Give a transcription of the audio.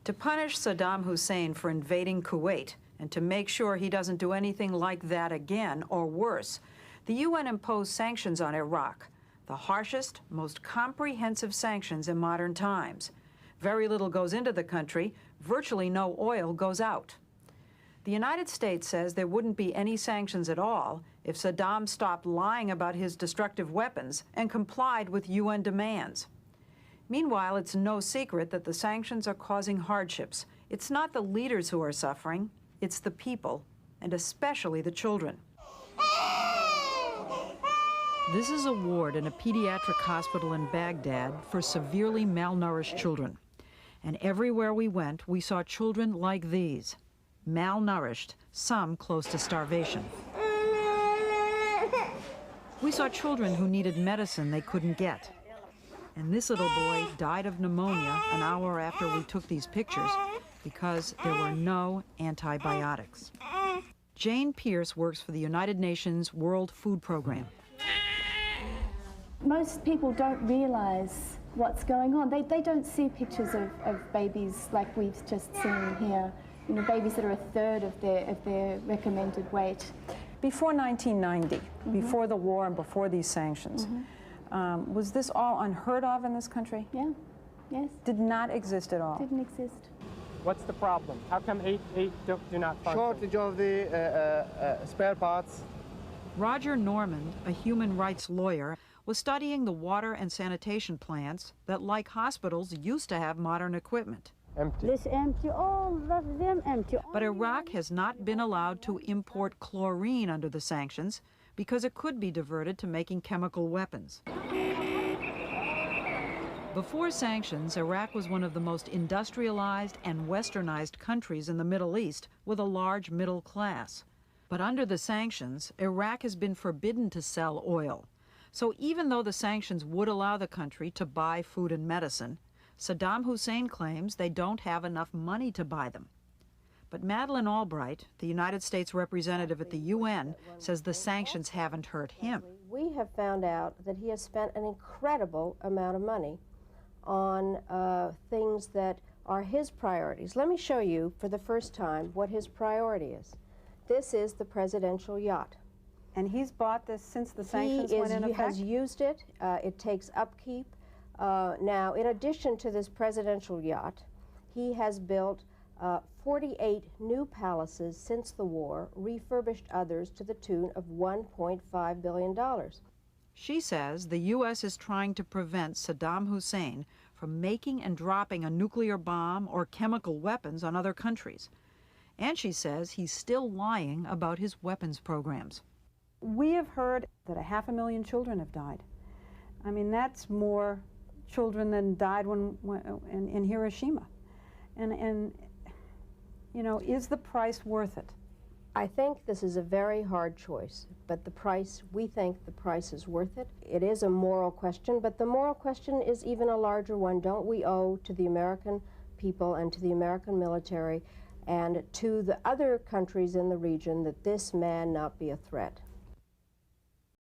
To punish Saddam Hussein for invading Kuwait and to make sure he doesn't do anything like that again or worse, the UN imposed sanctions on Iraq, the harshest, most comprehensive sanctions in modern times. Very little goes into the country, virtually no oil goes out. The United States says there wouldn't be any sanctions at all if Saddam stopped lying about his destructive weapons and complied with UN demands. Meanwhile, it's no secret that the sanctions are causing hardships. It's not the leaders who are suffering, it's the people, and especially the children. This is a ward in a pediatric hospital in Baghdad for severely malnourished children. And everywhere we went, we saw children like these, malnourished, some close to starvation. We saw children who needed medicine they couldn't get. And this little boy died of pneumonia an hour after we took these pictures because there were no antibiotics. Jane Pierce works for the United Nations World Food Program. Most people don't realize what's going on. They don't see pictures of babies like we've just seen here. You know, babies that are a third of their recommended weight. Before 1990, before the war and before these sanctions, was this all unheard of in this country? Yeah, yes. Did not exist at all? Didn't exist. What's the problem? How come aid do not function? Shortage of the spare parts. Roger Normand, a human rights lawyer, was studying the water and sanitation plants that, like hospitals, used to have modern equipment. Empty. This empty, all of them empty. But Iraq has not been allowed to import chlorine under the sanctions because it could be diverted to making chemical weapons. Before sanctions, Iraq was one of the most industrialized and westernized countries in the Middle East with a large middle class. But under the sanctions, Iraq has been forbidden to sell oil. So even though the sanctions would allow the country to buy food and medicine, Saddam Hussein claims they don't have enough money to buy them. But Madeleine Albright, the United States representative at the UN, says the sanctions haven't hurt him. We have found out that he has spent an incredible amount of money on things that are his priorities. Let me show you for the first time what his priority is. This is the presidential yacht. And he's bought this since the sanctions went into effect? He has used it. It takes upkeep. Now, in addition to this presidential yacht, he has built 48 new palaces since the war, refurbished others to the tune of $1.5 billion. She says the U.S. is trying to prevent Saddam Hussein from making and dropping a nuclear bomb or chemical weapons on other countries. And she says he's still lying about his weapons programs. We have heard that 500,000 children have died. I mean, that's more children than died in Hiroshima. And, you know, is the price worth it? I think this is a very hard choice, but the price, we think the price is worth it. It is a moral question, but the moral question is even a larger one. Don't we owe to the American people and to the American military and to the other countries in the region that this man not be a threat?